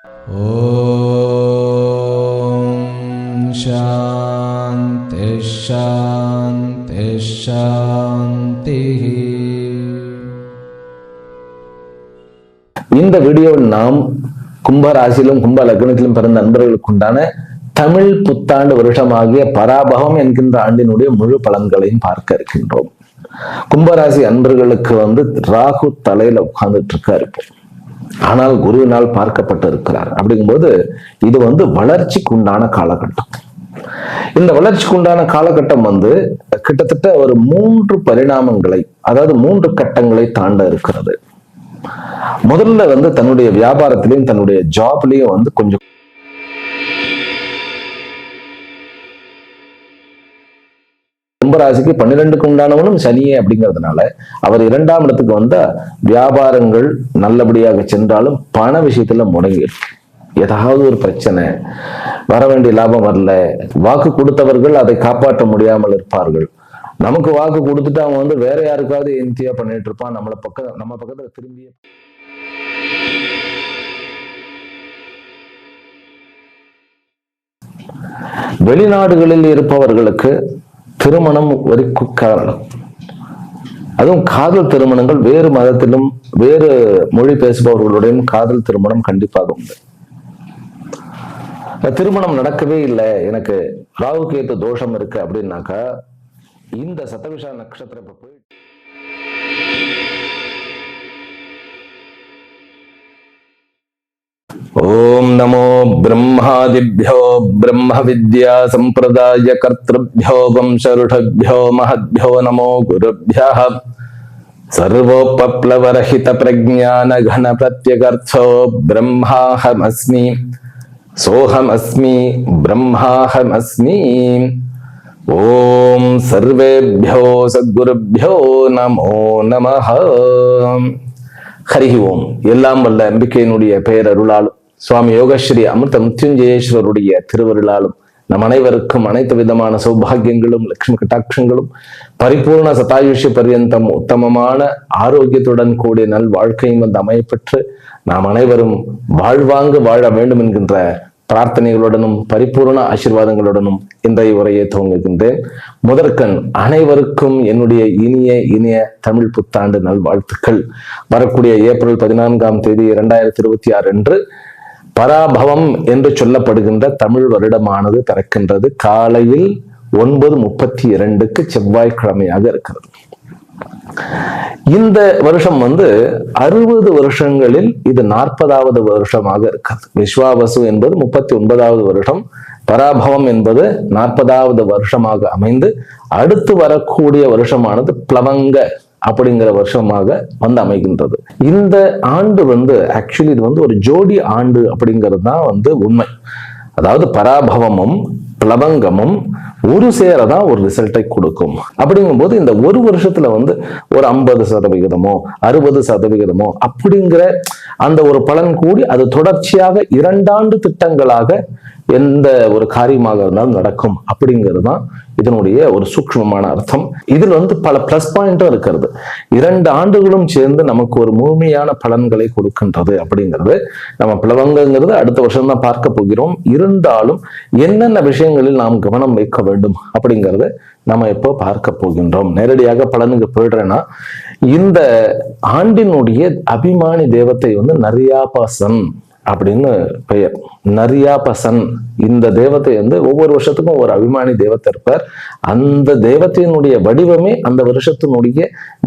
ஓம் சாந்தி சாந்தி சாந்தி. இந்த வீடியோவில் நாம் கும்ப ராசியிலும் கும்ப லக்னத்திலும் பிறந்த நண்பர்களுக்கு உண்டான தமிழ் புத்தாண்டு வருஷமாகிய பராபவம் என்கின்ற ஆண்டினுடைய முழு பலன்களையும் பார்க்க இருக்கின்றோம். கும்பராசி அன்பர்களுக்கு ராகு தலையில உட்கார்ந்துட்டு இருக்காரு. ஆனால் குருவினால் பார்க்கப்பட்டு இருக்கிறார். அப்படிங்கும்போது இது வளர்ச்சிக்கு உண்டான காலகட்டம். இந்த வளர்ச்சிக்கு உண்டான காலகட்டம் கிட்டத்தட்ட ஒரு 3 பரிணாமங்களை, அதாவது 3 கட்டங்களை தாண்ட இருக்கிறது. முதல்ல தன்னுடைய வியாபாரத்திலையும் தன்னுடைய ஜாப்லயும் கொஞ்சம் கும்பராசிக்கு 12க்கு உண்டானவனும் சனியே அப்படிங்கிறதுனால அவர் 2ஆம் இடத்துக்கு வந்த வியாபாரங்கள் நல்லபடியாக சென்றாலும் பண விஷயத்துல முடங்கிடும். ஏதாவது ஒரு பிரச்சனை, வர வேண்டிய லாபம் வரல, வாக்கு கொடுத்தவர்கள் அதை காப்பாற்ற முடியாமல் இருப்பார்கள். நமக்கு வாக்கு கொடுத்துட்டு அவன் வேற யாருக்காவது என்தியா பண்ணிட்டு இருப்பான். நம்ம பக்கத்துல திரும்பி வெளிநாடுகளில் இருப்பவர்களுக்கு திருமணம் ஒரு காரணம். அதுவும் காதல் திருமணங்கள், வேறு மதத்திலும் வேறு மொழி பேசுபவர்களுடையும் காதல் திருமணம் கண்டிப்பாக உண்டு. திருமணம் நடக்கவே இல்லை, எனக்கு ராகு கேத்து தோஷம் இருக்கு அப்படின்னாக்கா இந்த சதவிஷா நட்சத்திரம் போய் ஓம் நமோ பிரம்மாதிபியோ பிரம்ம வித்யா சம்பிரதாய கர்த்ருபியோ வம்சருஷபியோ மஹத்பியோ நமோ குருபியः சர்வோபப்ளவரஹித பிரஜ்ஞான கண பிரத்யகர்த்தோ பிரம்மாஹமஸ்மி சோஹமஸ்மி பிரம்மாஹமஸ்மி. ஓம் சர்வேபியோ சத்குருபியோ நமோ நமஹ. ஹரி ஓம். எல்லாம் வல்ல அம்பிகையினுடைய பேரருளாலும் சுவாமி யோகஸ்ரீ அமிர்த மிருத்யுஞ்சயேஸ்வருடைய திருவருளாலும் நம் அனைவருக்கும் அனைத்து விதமான சௌபாகியங்களும் லட்சுமி கட்டாட்சங்களும் பரிபூர்ண சதாயுஷ்ய பர்யந்தம் உத்தமமான ஆரோக்கியத்துடன் கூடிய நல் வாழ்க்கையும் அமையப்பெற்று நாம் அனைவரும் வாழ்வாங்கு வாழ வேண்டும் என்கின்ற பிரார்த்தனைகளுடனும் பரிபூர்ண ஆசீர்வாதங்களுடனும் இன்றைய உரையை துவங்குகின்றேன். முதற்கண் அனைவருக்கும் என்னுடைய இனிய தமிழ் புத்தாண்டு நல்வாழ்த்துக்கள். வரக்கூடிய ஏப்ரல் 14ஆம் தேதி 2026 அன்று பராபவம் என்று சொல்லப்படுகின்ற தமிழ் வருடமானது பிறக்கின்றது. காலையில் 9:32 செவ்வாய்க்கிழமையாக இருக்கிறது. இந்த வருஷம் 60 வருஷங்களில் இது 40வது வருஷமாக இருக்கிறது. விஸ்வாவசு என்பது 39வது வருஷம், பராபவம் என்பது 40வது வருஷமாக அமைந்து அடுத்து வரக்கூடிய வருஷமானது பிளவங்க அப்படிங்கிற வருஷமாக அமைகின்றது. இந்த ஆண்டு ஆக்சுவலி இது ஒரு ஜோடி ஆண்டு அப்படிங்கிறது தான் உண்மை. அதாவது பராபவமும் பிளவங்கமும் ஒரு சேரதான் ஒரு ரிசல்ட்டை கொடுக்கும். அப்படிங்கும்போது இந்த ஒரு வருஷத்துல ஒரு 50% 60% அப்படிங்கிற அந்த ஒரு பலன் கூடி அது தொடர்ச்சியாக 2 ஆண்டு திட்டங்களாக எந்த ஒரு காரியமாக இருந்தாலும் நடக்கும் அப்படிங்கிறது தான் இதனுடைய ஒரு சூக்ஷ்மமான அர்த்தம். இதில் பல பிளஸ் பாயிண்டும் இருக்கிறது. 2 ஆண்டுகளும் சேர்ந்து நமக்கு ஒரு முழுமையான பலன்களை கொடுக்கின்றது அப்படிங்கிறது. நம்ம பிளவங்கிறது அடுத்த வருஷம் தான் பார்க்க போகிறோம். இருந்தாலும் என்னென்ன விஷயங்களில் நாம் கவனம் வைக்க வேண்டும் அப்படிங்கிறத நம்ம இப்போ பார்க்க போகின்றோம். நேரடியாக பலனுக்கு போயிடுறேன்னா, இந்த ஆண்டினுடைய அபிமானி தேவத்தை நரியாபசன் அப்படின்னு பெயர். நரியாபசன் இந்த தேவத்தை ஒவ்வொரு வருஷத்துக்கும் ஒரு அபிமானி தேவத்தை இருப்பார். அந்த தேவத்தையினுடைய வடிவமே அந்த வருஷத்தினுடைய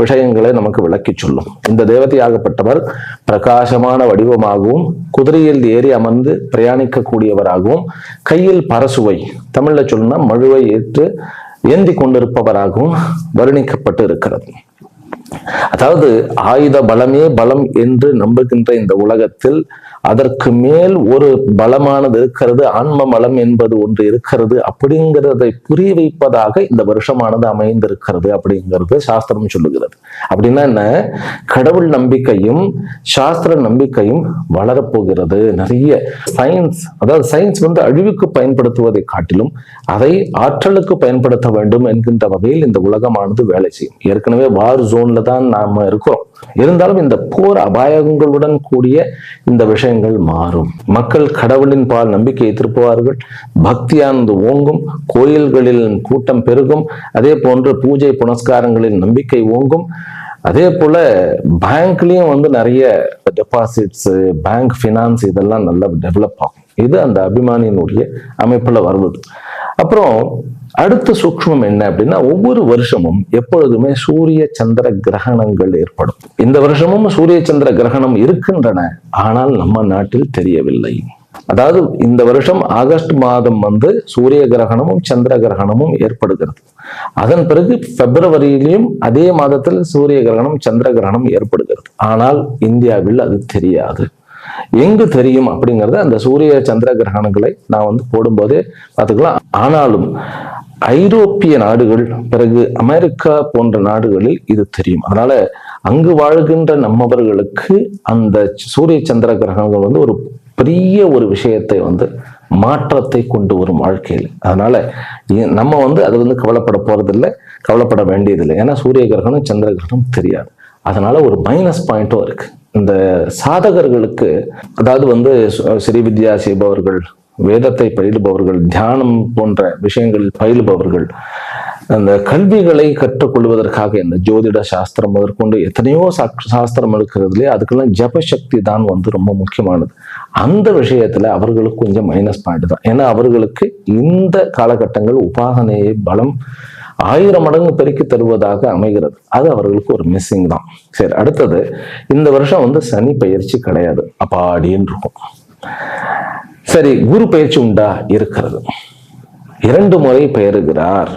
விஷயங்களை நமக்கு விளக்கி சொல்லும். இந்த தேவதையாகப்பட்டவர் பிரகாசமான வடிவமாகவும் குதிரையில் ஏறி அமர்ந்து பிரயாணிக்க கூடியவராகவும் கையில் பரசுவை, தமிழ்ல சொல்லணும்னா மழுவை ஏற்று ஏந்தி கொண்டிருப்பவராகவும் வர்ணிக்கப்பட்டு இருக்கிறது. அதாவது ஆயுத பலமே பலம் என்று நம்புகின்ற இந்த உலகத்தில் அதற்கு மேல் ஒரு பலமானது இருக்கிறது, ஆன்ம பலம் என்பது ஒன்று இருக்கிறது அப்படிங்கிறதை புரிய வைப்பதாக இந்த வருஷமானது அமைந்திருக்கிறது அப்படிங்கிறது சாஸ்திரம் சொல்லுகிறது. அப்படின்னா என்ன? கடவுள் நம்பிக்கையும் சாஸ்திர நம்பிக்கையும் வளரப்போகிறது. நிறைய சயின்ஸ், அதாவது சயின்ஸ் அழிவுக்கு பயன்படுத்துவதை காட்டிலும் அதை ஆற்றலுக்கு பயன்படுத்த வேண்டும் என்கின்ற வகையில் இந்த உலகமானது வேலை செய்யும். ஏற்கனவே வார் ஜோன்ல தான் நாம இருக்கிறோம். இருந்தாலும் இந்த போர் அபாயங்களுடன் கூடிய இந்த விஷயங்கள் மாறும். மக்கள் கடவுளின் பால் நம்பிக்கையை திருப்புவார்கள், பக்தியானது ஓங்கும், கோயில்களில் கூட்டம் பெருகும், அதே போன்று பூஜை புனஸ்காரங்களில் நம்பிக்கை ஓங்கும். அதே போல பேங்க்லயும் வந்து நிறைய டெபாசிட்ஸ், பேங்க் ஃபினான்ஸ் இதெல்லாம் நல்லா டெவலப் ஆகும். இது அந்த அபிமானியினுடைய அமைப்புல வருவது. அப்புறம் அடுத்த சூக்ஷ்மம் என்ன அப்படின்னா, ஒவ்வொரு வருஷமும் எப்பொழுதுமே சூரிய சந்திர கிரகணங்கள் ஏற்படும். இந்த வருஷமும் சூரிய சந்திர கிரகணம் இருக்கின்றன, ஆனால் நம்ம நாட்டில் தெரியவில்லை. அதாவது இந்த வருஷம் ஆகஸ்ட் மாதம் வந்து சூரிய கிரகணமும் சந்திர கிரகணமும் ஏற்படுகிறது. அதன் பிறகு பிப்ரவரியிலும் அதே மாதத்தில் சூரிய கிரகணம் சந்திர கிரகணம் ஏற்படுகிறது. ஆனால் இந்தியாவில் அது தெரியாது. எங்கு தெரியும் அப்படிங்கறது அந்த சூரிய சந்திர கிரகணங்களை நான் வந்து போடும்போதே பார்த்துக்கலாம். ஆனாலும் ஐரோப்பிய நாடுகள், பிறகு அமெரிக்கா போன்ற நாடுகளில் இது தெரியும். அதனால அங்கு வாழ்கின்ற நம்மவர்களுக்கு அந்த சூரிய சந்திர கிரகணங்கள் வந்து ஒரு பெரிய ஒரு விஷயத்தை வந்து மாற்றத்தை கொண்டு வரும் வாழ்க்கையில். அதனால நம்ம வந்து அது வந்து கவலைப்பட போறதில்லை, கவலைப்பட வேண்டியதில்லை. ஏன்னா சூரிய கிரகணம் சந்திர கிரகணம் தெரியாது. அதனால ஒரு மைனஸ் பாயிண்ட்டும் இருக்கு இந்த சாதகர்களுக்கு. அதாவது வந்து ஸ்ரீவித்யா செய்பவர்கள், வேதத்தை பயிலுபவர்கள், தியானம் போன்ற விஷயங்களில் பயிலுபவர்கள், அந்த கல்விகளை கற்றுக்கொள்வதற்காக இந்த ஜோதிட சாஸ்திரம் முதற்கொண்டு எத்தனையோ சாஸ்திரம் இருக்கிறதுலே அதுக்கெல்லாம் ஜபசக்தி தான் வந்து ரொம்ப முக்கியமானது. அந்த விஷயத்துல அவர்களுக்கு கொஞ்சம் மைனஸ் பாயிண்ட் தான். ஏன்னா அவர்களுக்கு இந்த காலகட்டங்கள் உபாசனையை பலம் 1000 மடங்கு பெருக்கி தருவதாக அமைகிறது. அது அவர்களுக்கு ஒரு மிஸ்ஸிங் தான். சரி, அடுத்தது இந்த வருஷம் வந்து சனி பயிற்சி கிடையாது, அப்பாடின்னு இருக்கும். சரி, குரு பயிற்சி உண்டா? இருக்கிறது. 2 முறை பெயருகிறார்.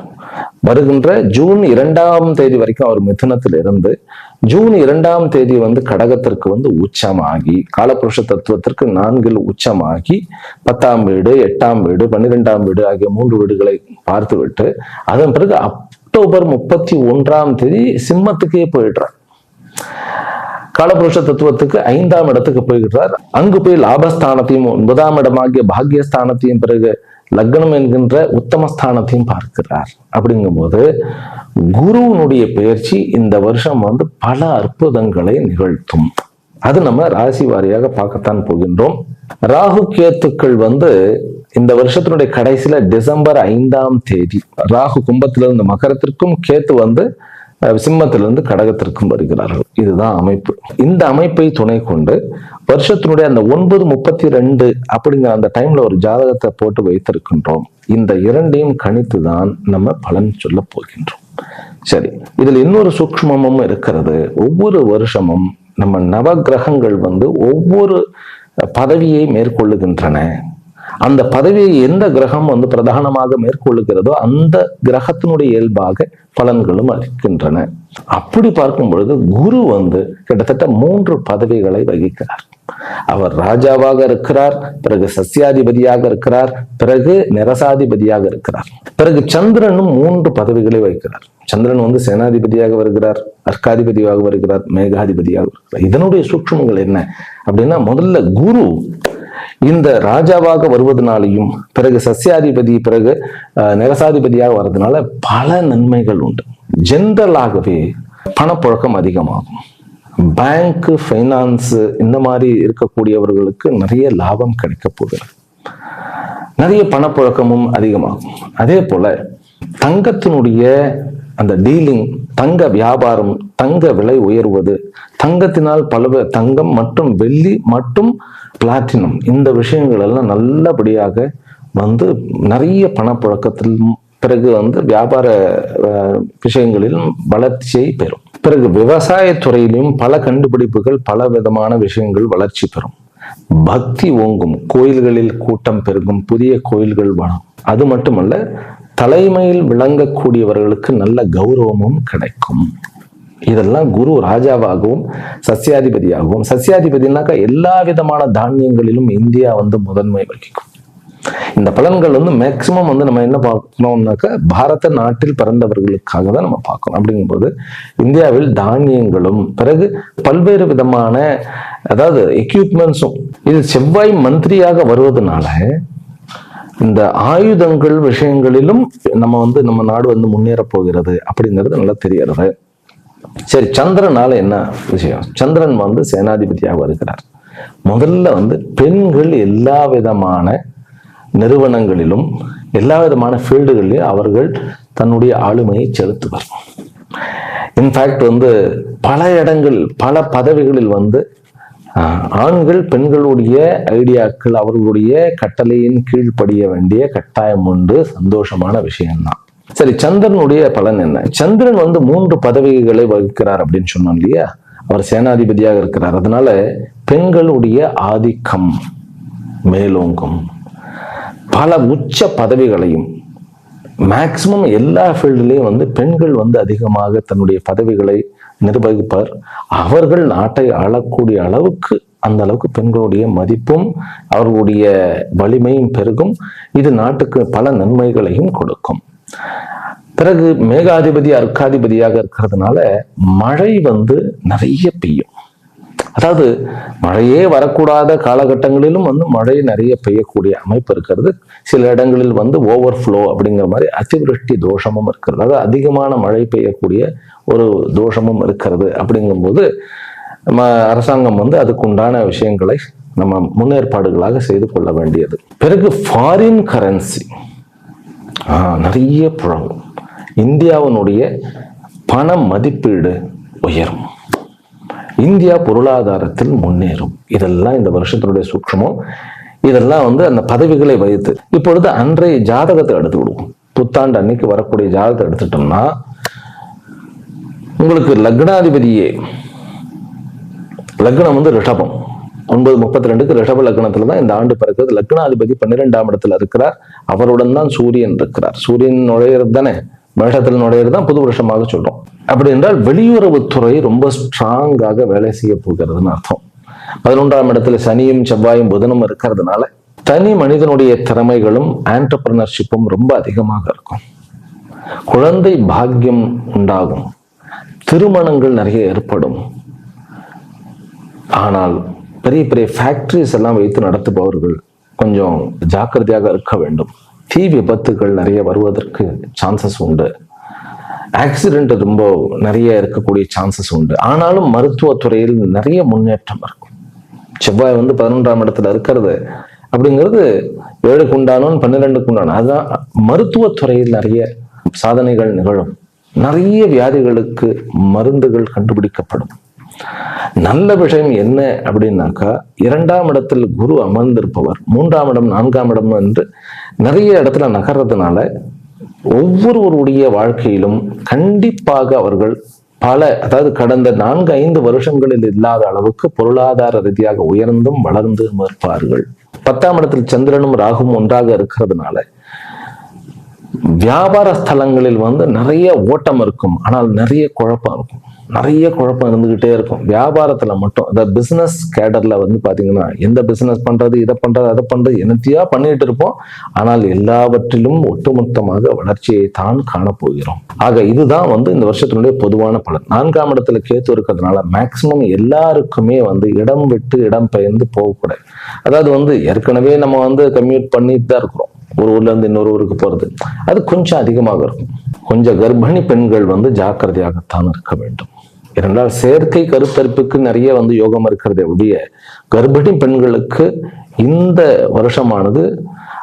வருகின்ற ஜூன் 2ஆம் தேதி வரைக்கும் அவர் மிதுனத்தில் இருந்து ஜூன் 2ஆம் தேதி வந்து கடகத்திற்கு வந்து உச்சமாகி, காலபுருஷ தத்துவத்திற்கு 4 உச்சமாகி 10ஆம் வீடு, 8ஆம் வீடு, 12ஆம் வீடு ஆகிய 3 வீடுகளை பார்த்து விட்டு அதன் பிறகு அக்டோபர் 31ஆம் தேதி சிம்மத்துக்கே போயிடுறார். காலபுருஷ தத்துவத்துக்கு 5ஆம் இடத்துக்கு போய்கிறார். அங்கு போய் லாபஸ்தானத்தையும் 9ஆம் இடமாகிய பாக்யஸ்தானத்தையும் பிறகு லக்னம் என்கின்ற உத்தமஸ்தானத்தையும் பார்க்கிறார். அப்படிங்கும் போது குருவனுடைய பெயர்ச்சி இந்த வருஷம் வந்து பல அற்புதங்களை நிகழ்த்தும். அது நம்ம ராசி வாரியாக பார்க்கத்தான் போகின்றோம். ராகு கேத்துக்கள் வந்து இந்த வருஷத்தினுடைய கடைசியில டிசம்பர் 5ஆம் தேதி ராகு கும்பத்திலிருந்து மகரத்திற்கும், கேத்து வந்து சிம்மத்திலிருந்து கடகத்திற்கும் வருகிறார்கள். இதுதான் அமைப்பு. இந்த அமைப்பை துணை கொண்டு வருஷத்தினுடைய அந்த 9:32 அப்படிங்கிற அந்த டைம்ல ஒரு ஜாதகத்தை போட்டு வைத்திருக்கின்றோம். இந்த 2ஐயும் கணித்துதான் நம்ம பலன் சொல்ல போகின்றோம். சரி, இதுல இன்னொரு சூக்ஷ்மமும் இருக்கிறது. ஒவ்வொரு வருஷமும் நம்ம நவ கிரகங்கள் வந்து ஒவ்வொரு பதவியை மேற்கொள்ளுகின்றன. அந்த பதவியை எந்த கிரகம் வந்து பிரதானமாக மேற்கொள்ளுகிறதோ அந்த கிரகத்தினுடைய இயல்பாக பலன்களும் அளிக்கின்றன. அப்படி பார்க்கும் பொழுது குரு வந்து கிட்டத்தட்ட 3 பதவிகளை வகிக்கிறார். அவர் ராஜாவாக இருக்கிறார், பிறகு சஸ்யாதிபதியாக இருக்கிறார், பிறகு நிரசாதிபதியாக இருக்கிறார். பிறகு சந்திரனும் 3 பதவிகளை வகிக்கிறார். சந்திரன் வந்து சேனாதிபதியாக வருகிறார், அர்க்காதிபதியாக வருகிறார், மேகாதிபதியாக வருகிறார். இதனுடைய சூக்ஷ்மங்கள் என்ன அப்படின்னா, முதல்ல குரு இந்த ராஜாவாக வருவதனாலையும் பிறகு சஸ்யாதிபதி பிறகு நிரசாதிபதியாக வர்றதுனால பல நன்மைகள் உண்டு. ஜென்ரலாகவே பணப்புழக்கம் அதிகமாகும். பேங்க், ஃபைனான்ஸ் இந்த மாதிரி இருக்கக்கூடியவர்களுக்கு நிறைய லாபம் கிடைக்க போகிறது. நிறைய பணப்புழக்கமும் அதிகமாகும். அதே போல தங்கத்தினுடைய அந்த டீலிங், தங்க வியாபாரம், தங்க விலை உயர்வது, தங்கத்தினால் பல தங்கம் மற்றும் வெள்ளி மற்றும் பிளாட்டினம் இந்த விஷயங்கள் எல்லாம் நல்லபடியாக வந்து நிறைய பணப்புழக்கத்தில் பிறகு வந்து வியாபார விஷயங்களிலும் வளர்ச்சியை பெறும். பிறகு விவசாயத்துறையிலும் பல கண்டுபிடிப்புகள், பல விதமான விஷயங்கள் வளர்ச்சி பெறும். பக்தி ஓங்கும், கோயில்களில் கூட்டம் பெருகும், புதிய கோயில்கள் வளரும். அது மட்டுமல்ல, தலைமையில் விளங்கக்கூடியவர்களுக்கு நல்ல கௌரவமும் கிடைக்கும். இதெல்லாம் குரு ராஜாவாகவும் சஸ்யாதிபதியாகவும், சஸ்யாதிபதினாக்கா எல்லா விதமான தானியங்களிலும் இந்தியா வந்து முதன்மை வகிக்கும். இந்த பலன்கள் வந்து மேக்சிமம் வந்து நம்ம என்ன பார்க்கணும்னாக்கா பாரத நாட்டில் பிறந்தவர்களுக்காக தான் நம்ம பார்க்கணும். அப்படிங்கும்போது இந்தியாவில் தானியங்களும் பிறகு பல்வேறு விதமான அதாவது எக்யூப்மெண்ட்ஸும், இது செவ்வாய் மந்திரியாக வருவதனால இந்த ஆயுதங்கள் விஷயங்களிலும் நம்ம நாடு வந்து முன்னேற போகிறது அப்படிங்கிறது நல்லா தெரியறது. சரி, சந்திரனால என்ன விஷயம்? சந்திரன் வந்து சேனாதிபதியாக வருகிறார். முதல்ல வந்து பெண்கள் எல்லா விதமான நிறுவனங்களிலும் எல்லா விதமான ஃபீல்டுகளிலும் அவர்கள் தன்னுடைய ஆளுமையை செலுத்துவர். இன்ஃபேக்ட் வந்து பல இடங்கள் பல பதவிகளில் வந்து ஆண்கள் பெண்களுடைய ஐடியாக்கள் அவர்களுடைய கட்டளையின் கீழ்ப்படிய வேண்டிய கட்டாயம் உண்டு. சந்தோஷமான விஷயம்தான். சரி, சந்திரனுடைய பலன் என்ன? சந்திரன் வந்து 3 பதவிகளை வகிக்கிறார் அப்படின்னு சொன்னோம் இல்லையா? அவர் சேனாதிபதியாக இருக்கிறார். அதனால பெண்களுடைய ஆதிக்கம் மேலோங்கும். பல உச்ச பதவிகளையும் மேக்சிமம் எல்லா ஃபீல்டுலையும் வந்து பெண்கள் வந்து அதிகமாக தன்னுடைய பதவிகளை நிர்வகிப்பார். அவர்கள் நாட்டை ஆளக்கூடிய அளவுக்கு அந்த அளவுக்கு பெண்களுடைய மதிப்பும் அவர்களுடைய வலிமையும் பெருகும். இது நாட்டுக்கு பல நன்மைகளையும் கொடுக்கும். பிறகு மேகாதிபதி அர்க்காதிபதியாக இருக்கிறதுனால மழை வந்து நிறைய பெய்யும். அதாவது மழையே வரக்கூடாத காலகட்டங்களிலும் வந்து மழை நிறைய பெய்யக்கூடிய அமைப்பு இருக்கிறது. சில இடங்களில் வந்து ஓவர்ஃப்ளோ அப்படிங்கிற மாதிரி அதிவிருஷ்டி தோஷமும் இருக்கிறது. அதாவது அதிகமான மழை பெய்யக்கூடிய ஒரு தோஷமும் இருக்கிறது. அப்படிங்கும்போது அரசாங்கம் வந்து அதுக்குண்டான விஷயங்களை நம்ம முன்னேற்பாடுகளாக செய்து கொள்ள வேண்டியது. பிறகு ஃபாரின் கரன்சி நிறைய புழங்கும். இந்தியாவினுடைய பண மதிப்பீடு உயரும். இந்தியா பொருளாதாரத்தில் முன்னேறும். இதெல்லாம் இந்த வருஷத்தினுடைய சூட்சமம். இதெல்லாம் வந்து அந்த பதவிகளை வைத்து இப்பொழுது அன்றைய ஜாதகத்தை எடுத்து விடுவோம். புத்தாண்டு அன்னைக்கு வரக்கூடிய ஜாதகத்தை எடுத்துட்டோம்னா உங்களுக்கு லக்னாதிபதியே, லக்னம் வந்து ரிஷபம், 9:32 ரிஷப லக்னத்துல தான் இந்த ஆண்டு பிறக்கிறது. லக்னாதிபதி 12ஆம் இடத்துல இருக்கிறார். அவருடன் தான் சூரியன் இருக்கிறார். சூரியன் நுழையிறது தானே, மேஷத்தில் நுழையிறது தான் புது வருஷமாக சொல்றோம். அப்படி என்றால் வெளியுறவுத்துறை ரொம்ப ஸ்ட்ராங்காக வேலை செய்ய போகிறதுன்னு அர்த்தம். 11ஆம் இடத்துல சனியும் செவ்வாயும் புதனும் இருக்கிறதுனால தனி மனிதனுடைய திறமைகளும் ஆண்டர்பிரினர்ஷிப்பும் ரொம்ப அதிகமாக இருக்கும். குழந்தை பாக்கியம் உண்டாகும். திருமணங்கள் நிறைய ஏற்படும். ஆனால் பெரிய பெரிய ஃபேக்டரிஸ் எல்லாம் வைத்து நடத்துபவர்கள் கொஞ்சம் ஜாக்கிரதையாக இருக்க வேண்டும். தீ விபத்துகள் நிறைய வருவதற்கு சான்சஸ் உண்டு. ஆக்சிடென்ட் ரொம்ப நிறைய இருக்கக்கூடிய சான்சஸ் உண்டு. ஆனாலும் மருத்துவத்துறையில் நிறைய முன்னேற்றம் இருக்கும். செவ்வாய் வந்து 11ஆம் இடத்துல இருக்கிறது அப்படிங்கிறது 7க்கு உண்டானோன்னு 12க்கு உண்டானோ. அதுதான் மருத்துவத்துறையில் நிறைய சாதனைகள் நிகழும். நிறைய வியாதிகளுக்கு மருந்துகள் கண்டுபிடிக்கப்படும். நல்ல விஷயம் என்ன அப்படின்னாக்கா, 2ஆம் இடத்தில் குரு அமர்ந்திருப்பவர் 3ஆம் இடம் 4ஆம் இடம் என்று நிறைய இடத்துல நகர்றதுனால ஒவ்வொருவருடைய வாழ்க்கையிலும் கண்டிப்பாக அவர்கள் அதாவது கடந்த 4-5 வருஷங்களில் இல்லாத அளவுக்கு பொருளாதார ரீதியாக உயர்ந்தும் வளர்ந்தும் இருப்பார்கள். 10ஆம் இடத்தில் சந்திரனும் ராகுவும் ஒன்றாக இருக்கிறதுனால வியாபார ஸ்தலங்களில் வந்து நிறைய ஓட்டம் இருக்கும். ஆனால் நிறைய குழப்பம் இருக்கும். நிறைய குழப்பம் இருந்துகிட்டே இருக்கும். வியாபாரத்துல மட்டும் அந்த பிசினஸ் கேடர்ல வந்து பாத்தீங்கன்னா எந்த பிசினஸ் பண்றது, இதை பண்றது, அதை பண்றது, என்னத்தையா பண்ணிட்டு இருப்போம். ஆனால் எல்லாவற்றிலும் ஒட்டுமொத்தமாக வளர்ச்சியை தான் காணப்போகிறோம். ஆக இதுதான் வந்து இந்த வருஷத்தினுடைய பொதுவான பலன். 4ஆம் இடத்துல கேத்து இருக்கிறதுனால மேக்சிமம் எல்லாருக்குமே வந்து இடம் விட்டு இடம் பெயர்ந்து போகக்கூடாது. அதாவது வந்து ஏற்கனவே நம்ம வந்து கம்யூட் பண்ணிட்டு தான் இருக்கிறோம். ஒரு ஊர்ல இருந்து இன்னொரு ஊருக்கு போறது அது கொஞ்சம் அதிகமாக இருக்கும். கொஞ்சம் கர்ப்பிணி பெண்கள் வந்து ஜாக்கிரதையாகத்தான் இருக்க வேண்டும். இரண்டால் செயற்கை கருத்தரிப்புக்கு நிறைய வந்து யோகம் இருக்கிறதே ஒழிய கர்ப்பிணி பெண்களுக்கு இந்த வருஷமானது,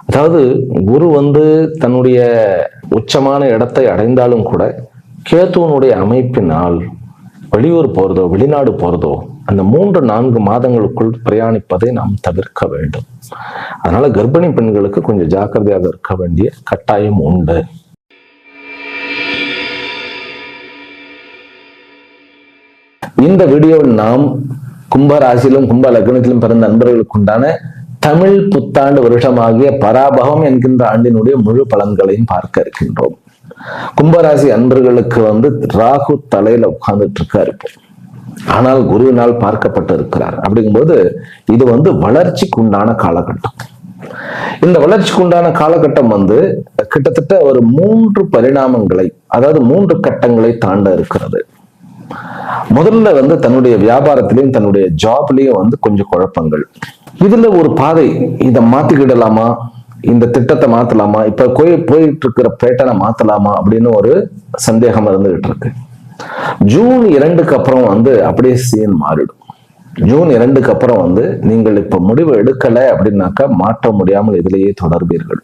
அதாவது குரு வந்து தன்னுடைய உச்சமான இடத்தை அடைந்தாலும் கூட கேத்துவனுடைய அமைப்பினால் வெளியூர் போறதோ வெளிநாடு போறதோ அந்த 3-4 மாதங்களுக்குள் பிரயாணிப்பதை நாம் தவிர்க்க வேண்டும். அதனால கர்ப்பிணி பெண்களுக்கு கொஞ்சம் ஜாக்கிரதையாக இருக்க வேண்டிய கட்டாயம் உண்டு. இந்த வீடியோவில் நாம் கும்ப ராசியிலும் கும்ப லக்னத்திலும் பிறந்த நண்பர்களுக்கு உண்டான தமிழ் புத்தாண்டு வருஷமாகிய பராபகம் என்கின்ற ஆண்டினுடைய முழு பலன்களையும் பார்க்க இருக்கின்றோம். கும்பராசி அன்பர்களுக்கு வந்து ராகு தலையில உட்கார்ந்துட்டு இருக்காரு. ஆனால் குருவினால் பார்க்கப்பட்டு இருக்கிறார். அப்படிங்கும்போது இது வந்து வளர்ச்சிக்கு உண்டான காலகட்டம். இந்த வளர்ச்சிக்கு உண்டான காலகட்டம் வந்து கிட்டத்தட்ட ஒரு 3 பரிணாமங்களை, அதாவது 3 கட்டங்களை தாண்ட இருக்கிறது. முதல்ல வந்து தன்னுடைய வியாபாரத்திலையும் தன்னுடைய ஜாப்லயும் வந்து கொஞ்சம் குழப்பங்கள். இதுல ஒரு பாதை, இதை மாத்திக்கிடலாமா, இந்த திட்டத்தை மாத்தலாமா, இப்ப போயிட்டு இருக்கிற பேட்டனை மாத்தலாமா அப்படின்னு ஒரு சந்தேகம் இருந்துகிட்டு இருக்கு. ஜூன் 2க்கு அப்புறம் வந்து அப்படியே சீன் மாறிடும். ஜூன் 2க்கு அப்புறம் வந்து நீங்கள் இப்ப முடிவு எடுக்கலை அப்படின்னாக்கா மாற்ற முடியாமல் இதிலேயே தொடர்பீர்கள்.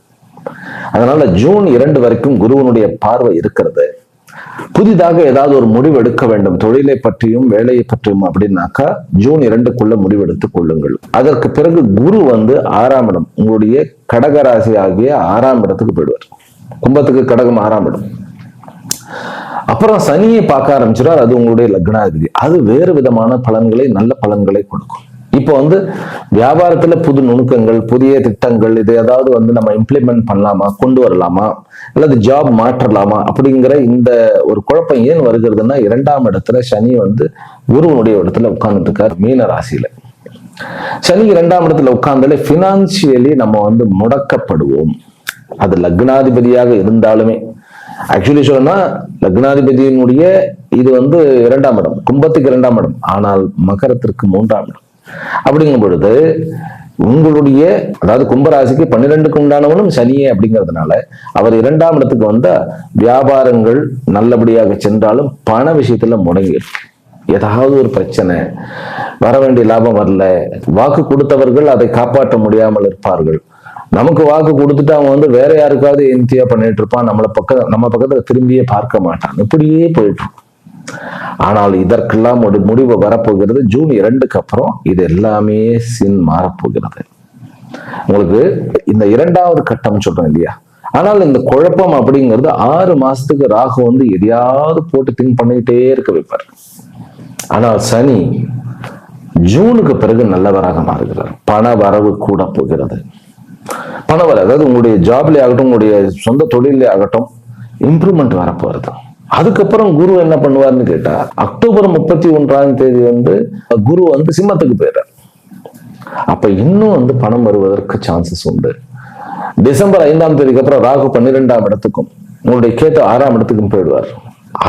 அதனால ஜூன் 2 வரைக்கும் குருவனுடைய பார்வை இருக்கிறது. புதிதாக ஏதாவது ஒரு முடிவு எடுக்க வேண்டும், தொழிலை பற்றியும் வேலையை பற்றியும் அப்படின்னாக்கா ஜூன் 2க்குள்ள முடிவெடுத்துக் கொள்ளுங்கள். அதற்கு பிறகு குரு வந்து 6ஆம் இடம், உங்களுடைய கடகராசி ஆகிய 6ஆம் இடத்துக்கு போயிடுவார். கும்பத்துக்கு கடகம் 6ஆம் இடம். அப்புறம் சனியை பார்க்க ஆரம்பிச்சிடார், அது உங்களுடைய லக்னாதிபதி. அது வேறு விதமான பலன்களை, நல்ல பலன்களை கொடுக்கும். இப்போ வந்து வியாபாரத்துல புது நுணுக்கங்கள், புதிய திட்டங்கள், இது ஏதாவது வந்து நம்ம இம்ப்ளிமெண்ட் பண்ணலாமா, கொண்டு வரலாமா, அல்லது ஜாப் மாற்றலாமா அப்படிங்கிற இந்த ஒரு குழப்பம் ஏன் வருகிறதுனா, 2ஆம் இடத்துல சனி வந்து குருவனுடைய இடத்துல உட்கார்ந்துட்டு இருக்கார் மீன ராசியில. சனி 2ஆம் இடத்துல உட்கார்ந்தாலே பினான்சியலி நம்ம வந்து முடக்கப்படுவோம். அது லக்னாதிபதியாக இருந்தாலுமே. ஆக்சுவலி சொல்லணும்னா லக்னாதிபதியினுடைய இது வந்து 2ஆம் இடம், கும்பத்துக்கு 2ஆம் இடம், ஆனால் மகரத்திற்கு 3ஆம் இடம். அப்படிங்கும் பொழுது உங்களுடைய, அதாவது கும்பராசிக்கு 12க்கு உண்டானவனும் சனியே அப்படிங்கிறதுனால அவர் 2ஆம் இடத்துக்கு வந்தா வியாபாரங்கள் நல்லபடியாக சென்றாலும் பண விஷயத்துல முடங்கிடும். ஏதாவது ஒரு பிரச்சனை, வர வேண்டிய லாபம் வரல, வாக்கு கொடுத்தவர்கள் அதை காப்பாற்ற முடியாமல் இருப்பார்கள். நமக்கு வாக்கு கொடுத்துட்டு அவன் வந்து வேற யாருக்காவது என்தியா பண்ணிட்டு இருப்பான், நம்ம பக்கத்துல திரும்பியே பார்க்க மாட்டான், இப்படியே போயிட்டு இருக்கும். ஆனால் இதற்கெல்லாம் ஒரு முடிவு வரப்போகிறது ஜூன் 2க்கு அப்புறம். இது எல்லாமே சீன் மாறப்போகிறது. உங்களுக்கு இந்த 2வது கட்டம் சொல்றேன் இல்லையா. ஆனால் இந்த குழப்பம் அப்படிங்கிறது 6 மாசத்துக்கு ராகு வந்து எதையாவது போட்டு திங்க் பண்ணிட்டே இருக்க வைப்பார். ஆனால் சனி ஜூனுக்கு பிறகு நல்லவராக மாறுகிறார். பண வரவு கூட போகிறது. பண வர, அதாவது உங்களுடைய ஜாப்ல ஆகட்டும், உங்களுடைய சொந்த தொழிலே ஆகட்டும், இம்ப்ரூவ்மெண்ட் வரப்போறது. அதுக்கப்புறம் குரு என்ன பண்ணுவார்னு கேட்டா, அக்டோபர் 31ஆம் தேதி வந்து குரு வந்து சிம்மத்துக்கு போயிடுறார். அப்ப இன்னும் வந்து பணம் வருவதற்கு சான்சஸ் உண்டு. டிசம்பர் 5ஆம் தேதிக்கு அப்புறம் ராகு 12ஆம் இடத்துக்கும் உங்களுடைய கேத்து 6ஆம் இடத்துக்கும் போயிடுவார்.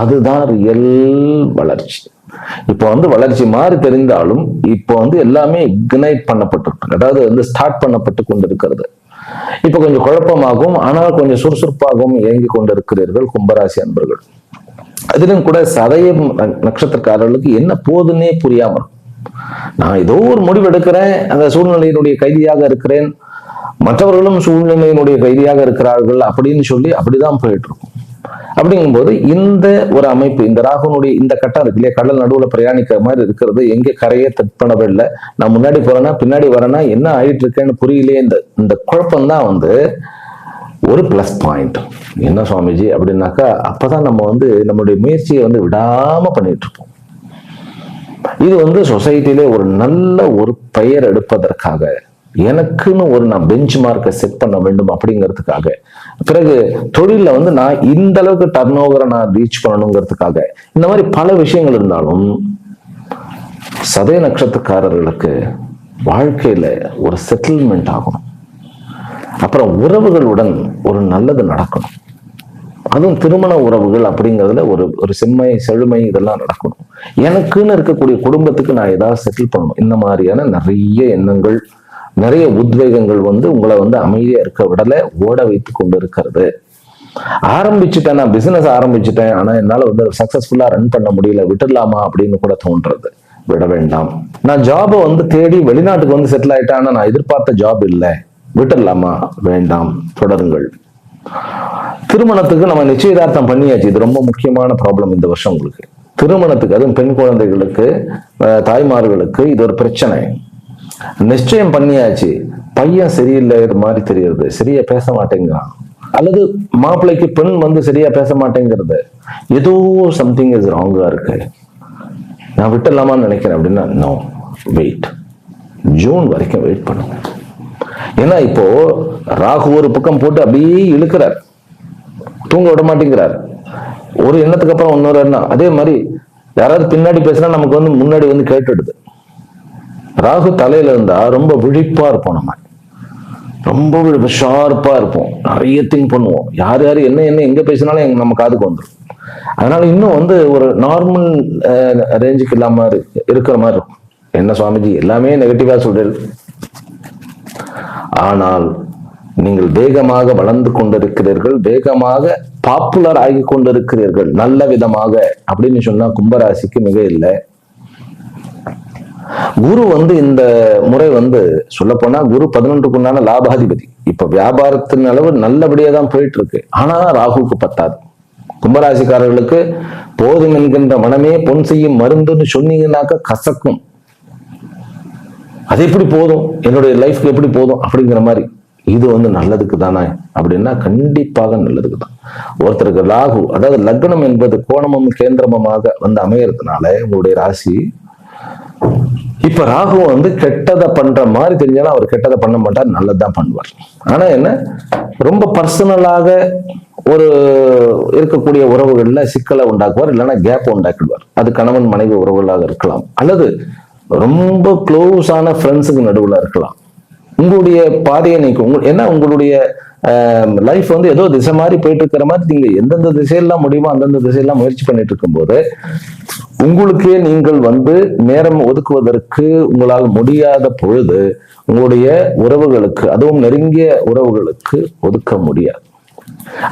அதுதான் ரியல் வளர்ச்சி. இப்போ வந்து வளர்ச்சி மாறி தெரிந்தாலும் இப்போ வந்து எல்லாமே இக்னைட் பண்ணப்பட்டிருக்கு, அதாவது வந்து ஸ்டார்ட் பண்ணப்பட்டு கொண்டிருக்கிறது. இப்ப கொஞ்சம் குழப்பமாகவும் ஆனால் கொஞ்சம் சுறுசுறுப்பாகவும் இயங்கி கொண்டிருக்கிறீர்கள் கும்பராசி அன்பர்கள். அதிலும் கூட சதயம் நட்சத்திரக்காரர்களுக்கு என்ன போதுன்னே புரியாம இருக்கும். நான் ஏதோ ஒரு முடிவு எடுக்கிறேன், அந்த சூழ்நிலையினுடைய கைதியாக இருக்கிறேன், மற்றவர்களும் சூழ்நிலையினுடைய கைதியாக இருக்கிறார்கள் அப்படின்னு சொல்லி அப்படிதான் போயிட்டு இருக்கும். அப்படிங்கும்போது இந்த ஒரு அமைப்பு, இந்த ராகுனுடைய இந்த கட்டம் இருக்கு இல்லையா, கடல் நடுவுல பிரயாணிக்கிற மாதிரி இருக்கிறது, எங்கே கரையே தட்பணவே இல்லை, நான் முன்னாடி போறேன்னா பின்னாடி வரேன்னா என்ன ஆயிட்டு இருக்கேன்னு புரியலையே, இந்த குழப்பம் தான் வந்து ஒரு பிளஸ் பாயிண்ட். என்ன சுவாமிஜி அப்படின்னாக்கா, அப்பதான் நம்ம வந்து நம்மளுடைய முயற்சியை வந்து விடாம பண்ணிட்டு இருப்போம். இது வந்து சொசைட்டிலே ஒரு நல்ல ஒரு பெயர் எடுப்பதற்காக, எனக்குன்னு ஒரு நான் பெஞ்ச் மார்க்கை செட் பண்ண வேண்டும் அப்படிங்கிறதுக்காக, பிறகு தொழில வந்து நான் இந்த அளவுக்கு டர்ன் ஓவரை நான் ரீச் பண்ணணுங்கிறதுக்காக, இந்த மாதிரி பல விஷயங்கள் இருந்தாலும் சதய நட்சத்திரக்காரர்களுக்கு வாழ்க்கையில ஒரு செட்டில்மெண்ட் ஆகணும். அப்புறம் உறவுகளுடன் ஒரு நல்லது நடக்கணும். அதுவும் திருமண உறவுகள் அப்படிங்கிறதுல ஒரு செம்மை செழுமை இதெல்லாம் நடக்கணும். எனக்குன்னு இருக்கக்கூடிய குடும்பத்துக்கு நான் ஏதாவது செட்டில் பண்ணணும். இந்த மாதிரியான நிறைய எண்ணங்கள், நிறைய உத்வேகங்கள் வந்து உங்களை வந்து அமைதியா இருக்க விடல, ஓட வைத்து கொண்டு இருக்கிறது. ஆரம்பிச்சுட்டேன், நான் பிசினஸ் ஆரம்பிச்சுட்டேன், ஆனா என்னால வந்து சக்சஸ்ஃபுல்லா ரன் பண்ண முடியல, விட்டுடலாமா அப்படின்னு கூட தோன்றது. விட வேண்டாம். நான் ஜாபை வந்து தேடி வெளிநாட்டுக்கு வந்து செட்டில் ஆயிட்டேன், ஆனா நான் எதிர்பார்த்த ஜாப் இல்லை, விட்டுடலாமா? வேண்டாம், தொடருங்கள். திருமணத்துக்கு நம்ம நிச்சயதார்த்தம் பண்ணியாச்சு, இது ரொம்ப முக்கியமான ப்ராப்ளம் இந்த வருஷம் உங்களுக்கு. திருமணத்துக்கு, அதுவும் பெண் குழந்தைகளுக்கு, தாய்மார்களுக்கு இது ஒரு பிரச்சனை. நிச்சயம் பண்ணியாச்சு, பையன் சரியில்லை மாதிரி தெரியுது, சரியா பேச மாட்டேங்கிறான், அல்லது மாப்பிள்ளைக்கு பெண் வந்து சரியா பேச மாட்டேங்கிறது, ஏதோ சம்திங் இஸ் ராங்கா இருக்கு, நான் விட்டுலாமான்னு நினைக்கிறேன் அப்படின்னா, நோ, வெயிட், ஜூன் வரைக்கும் வெயிட் பண்ணுங்க. ஏன்னா இப்போ ராகு ஒரு பக்கம் போட்டு அப்படியே இழுக்கிறார், தூங்க விட மாட்டேங்கிறார். ஒரு எண்ணத்துக்கு அப்புறம் இன்னொரு எண்ணம். அதே மாதிரி யாராவது பின்னாடி பேசினா நமக்கு வந்து முன்னாடி வந்து கேட்டுடுது. ராகு தலையில இருந்தா ரொம்ப விழிப்பா இருப்போம், நம்ம ரொம்ப ஷார்ப்பா இருப்போம், நிறைய திங்க் பண்ணுவோம், யார் யாரு என்ன எங்க பேசினாலும் நம்ம காதுக்கு வந்துடும். அதனால இன்னும் வந்து ஒரு நார்மல் ரேஞ்சுக்கு இல்லாம இருக்கிற மாதிரி இருக்கும். என்ன சுவாமிஜி எல்லாமே நெகட்டிவா சொல்றது, ஆனால் நீங்கள் வேகமாக வளர்ந்து கொண்டிருக்கிறீர்கள், வேகமாக பாப்புலர் ஆகி கொண்டிருக்கிறீர்கள் நல்ல விதமாக அப்படின்னு சொன்னா கும்பராசிக்கு மிக இல்லை. குரு இந்த முறை சொல்ல போனா குரு 11க்குண்டான லாபாதிபதி. இப்ப வியாபாரத்தின் அளவு நல்லபடியா தான் போயிட்டு இருக்கு. ஆனா ராகுவுக்கு பத்தாது. கும்பராசிக்காரர்களுக்கு போதும் என்கின்ற மனமே பொன் செய்யும் மருந்துன்னு சொன்னீங்கன்னாக்க கசக்கும். அது எப்படி போதும், என்னுடைய லைஃப்க்கு எப்படி போதும் அப்படிங்கிற மாதிரி. இது நல்லதுக்கு தானே அப்படின்னா கண்டிப்பாக நல்லதுக்கு தான். ஒருத்தருக்கு ராகு, அதாவது லக்னம் என்பது கோணமும் கேந்திரமுமாக அமையறதுனால உங்களுடைய ராசி இப்ப ராகு கெட்டதை பண்ற மாதிரி தெரிஞ்சாலும் அவர் கெட்டதை பண்ண மாட்டார், நல்லதுதான் பண்ணுவார். ஆனா என்ன, ரொம்ப பர்சனலாக ஒரு இருக்கக்கூடிய உறவுகள்ல சிக்கலை உண்டாக்குவார், இல்லைன்னா கேப் உண்டாக்கிடுவார். அது கணவன் மனைவி உறவுகளாக இருக்கலாம், அல்லது ரொம்ப க்ளோஸான ஃப்ரெண்ட்ஸுக்கு நடுவுல இருக்கலாம். உங்களுடைய பாதையை நீக்கும். ஏன்னா உங்களுடைய லைஃப் ஏதோ திசை மாதிரி போயிட்டு இருக்கிற மாதிரி நீங்க எந்தெந்த திசையெல்லாம் முடியுமோ அந்தந்த திசையெல்லாம் முயற்சி பண்ணிட்டு இருக்கும் போது உங்களுக்கே நீங்கள் நேரம் ஒதுக்குவதற்கு உங்களால் முடியாத பொழுது உங்களுடைய உறவுகளுக்கு, அதுவும் நெருங்கிய உறவுகளுக்கு ஒதுக்க முடியாது.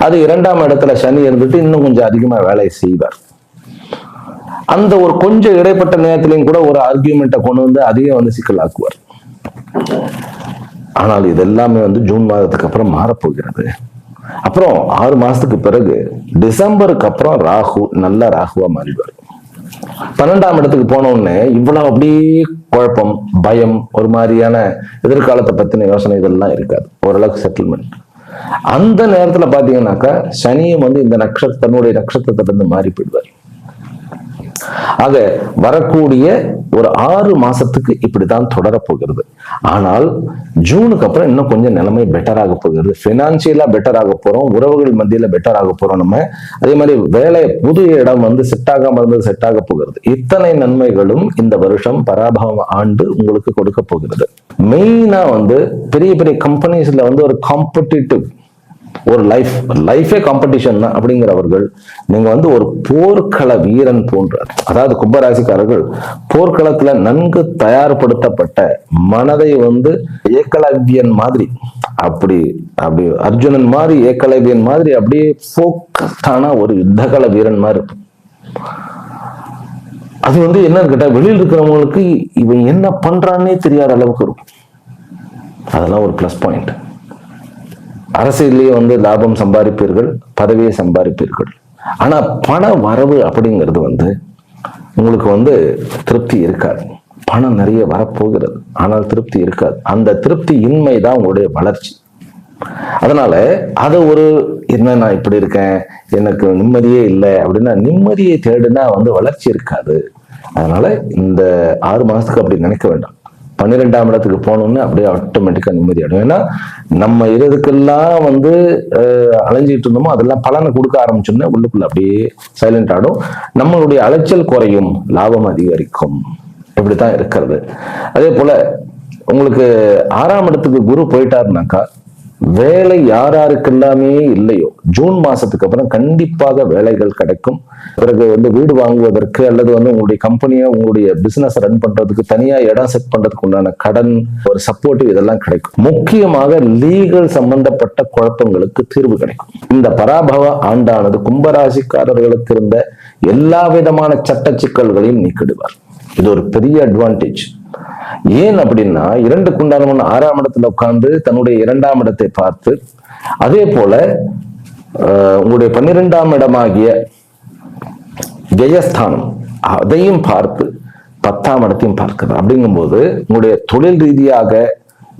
அது 2ஆம் இடத்துல சனி இருந்துட்டு இன்னும் கொஞ்சம் அதிகமா வேலை செய்வார். அந்த ஒரு கொஞ்சம் இடைப்பட்ட நேரத்திலையும் கூட ஒரு ஆர்கியூமெண்ட்டை கொண்டு அதையும் சிக்கலாக்குவார். ஆனால் இது எல்லாமே ஜூன் மாதத்துக்கு அப்புறம் மாறப்போகிறது. அப்புறம் 6 மாசத்துக்கு பிறகு டிசம்பருக்கு அப்புறம் ராகு நல்ல ராகுவா மாறிடுவார். 12ஆம் இடத்துக்கு போன உடனே இவ்வளவு அப்படியே குழப்பம், பயம், ஒரு மாதிரியான எதிர்காலத்தை பத்தின யோசனை இதெல்லாம் இருக்காது. ஓரளவுக்கு செட்டில்மெண்ட். அந்த நேரத்துல பாத்தீங்கன்னாக்கா சனியும் இந்த தன்னுடைய நட்சத்திரத்திலிருந்து மாறி போயிடுவார். ஆக வரக்கூடிய ஒரு 6 மாசத்துக்கு இப்படித்தான் தொடரப்போகிறது. ஆனால் ஜூனுக்கு அப்புறம் இன்னும் கொஞ்சம் நிலைமை பெட்டர் ஆக போகிறது. பினான்சியலா பெட்டர் ஆக போறோம், உறவுகள் மத்தியில பெட்டர் ஆக போறோம். நம்ம அதே மாதிரி வேலை, புது இடம் செட் ஆகாம இருந்தது செட் ஆக போகிறது. இத்தனை நன்மைகளும் இந்த வருஷம் பராபவ ஆண்டு உங்களுக்கு கொடுக்க போகிறது. மெயினா பெரிய பெரிய கம்பெனிஸ்ல ஒரு காம்படிட்டிவ் ஒரு லைஃபே காம்படிஷன் தான் அப்படிங்கிறவர்கள் நீங்க ஒரு போர்க்கள வீரன் போன்ற, அதாவது கும்பராசிக்காரர்கள் போர்க்களத்துல நன்கு தயார்படுத்தப்பட்ட மனதை ஏக்கலவ்யன் மாதிரி, அப்படி அர்ஜுனன் மாதிரி ஏக்கலவ்யன் மாதிரி அப்படியே போக்கஸ்டான ஒரு யுத்தகல வீரன் மாதிரி இருக்கும். அது என்னன்னு கேட்டா வெளியில் இருக்கிறவங்களுக்கு இவன் என்ன பண்றான்னே தெரியாத அளவுக்கு இருக்கும். அதெல்லாம் ஒரு பிளஸ் பாயிண்ட். அரசியலேயே லாபம் சம்பாதிப்பீர்கள், பதவியை சம்பாதிப்பீர்கள். ஆனா பண வரவு அப்படிங்கிறது உங்களுக்கு திருப்தி இருக்காது. பணம் நிறைய வரப்போகிறது, ஆனால் திருப்தி இருக்காது. அந்த திருப்தி இன்மை தான் உங்களுடைய வளர்ச்சி. அதனால அதை என்ன நான் இப்படி இருக்கேன், எனக்கு நிம்மதியே இல்லை அப்படின்னா நிம்மதியை தேடுனா வளர்ச்சி இருக்காது. அதனால இந்த 6 மாசத்துக்கு அப்படி நினைக்க வேண்டாம். 12ஆம் இடத்துக்கு போனோம்னு அப்படியே ஆட்டோமேட்டிக்கா நிம்மதி ஆடும். ஏன்னா நம்ம இதுக்கெல்லாம் அலைஞ்சிட்டு இருந்தோமோ அதெல்லாம் பலனை கொடுக்க ஆரம்பிச்சோம்னா உள்ளுக்குள்ள அப்படியே சைலண்ட் ஆடும். நம்மளுடைய அலைச்சல் குறையும், லாபம் அதிகரிக்கும். இப்படித்தான் இருக்கிறது. அதே போல உங்களுக்கு 6ஆம் இடத்துக்கு குரு போயிட்டாருனாக்கா வேலை யாராருக்கு எல்லாமே இல்லையோ ஜூன் மாசத்துக்கு அப்புறம் கண்டிப்பாக வேலைகள் கிடைக்கும். பிறகு வீடு வாங்குவதற்கு அல்லது உங்களுடைய கம்பெனியை, உங்களுடைய பிசினஸ் ரன் பண்றதுக்கு தனியா இடம் செட் பண்றதுக்கு உண்டான கடன், ஒரு சப்போர்ட்டிவ் இதெல்லாம் கிடைக்கும். முக்கியமாக லீகல் சம்பந்தப்பட்ட குழப்பங்களுக்கு தீர்வு கிடைக்கும். இந்த பராபவ ஆண்டானது கும்பராசிக்காரர்களுக்கு இருந்த எல்லா விதமான சட்ட சிக்கல்களையும் நீக்கிடுவார். இது ஒரு பெரிய அட்வான்டேஜ். ஏன் அப்படின்னா 2க்குண்டான 6ஆம் இடத்துல உட்கார்ந்து தன்னுடைய 2ஆம் இடத்தை பார்த்து, அதே போல உங்களுடைய 12ஆம் இடமாகிய ஜெயஸ்தானம் அதையும் பார்த்து 10ஆம் இடத்தையும் பார்க்கிறார். அப்படிங்கும்போது உங்களுடைய தொழில் ரீதியாக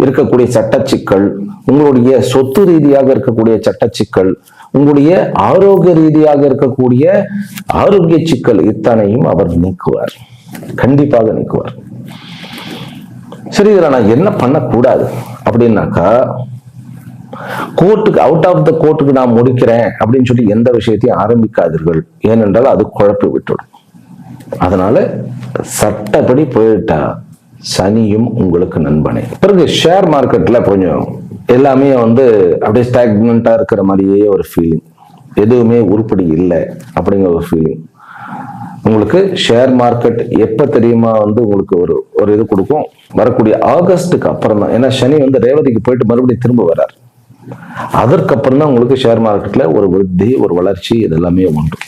இருக்கக்கூடிய சட்டச்சிக்கல், உங்களுடைய சொத்து ரீதியாக இருக்கக்கூடிய சட்டச்சிக்கல், உங்களுடைய ஆரோக்கிய ரீதியாக இருக்கக்கூடிய ஆரோக்கிய சிக்கல் இத்தனையும் அவர் நீக்குவார், கண்டிப்பாக நீக்குவார். சரி, இதுல நான் என்ன பண்ணக்கூடாது அப்படின்னாக்கா, கோர்ட்டுக்கு அவுட் ஆஃப் த கோர்ட்டுக்கு நான் முடிக்கிறேன் அப்படின்னு சொல்லி எந்த விஷயத்தையும் ஆரம்பிக்காதீர்கள். ஏனென்றால் அது குழப்பி விட்டுடும். அதனால சட்டப்படி போயிட்டா சனியும் உங்களுக்கு நண்பனே. பிறகு ஷேர் மார்க்கெட்ல கொஞ்சம் எல்லாமே அப்படியே ஸ்டாக்னண்டா இருக்கிற மாதிரியே ஒரு ஃபீலிங், எதுவுமே உருப்படி இல்லை அப்படிங்கிற ஒரு ஃபீலிங். உங்களுக்கு ஷேர் மார்க்கெட் எப்ப தெரியுமா உங்களுக்கு ஒரு இது கொடுக்கும், வரக்கூடிய ஆகஸ்டுக்கு அப்புறம் தான். ஏன்னா சனி ரேவதிக்கு போயிட்டு மறுபடியும் திரும்ப வர்றார். அதற்கப்புறம் தான் உங்களுக்கு ஷேர் மார்க்கெட்ல ஒரு விருத்தி, ஒரு வளர்ச்சி, இது எல்லாமே உண்டு.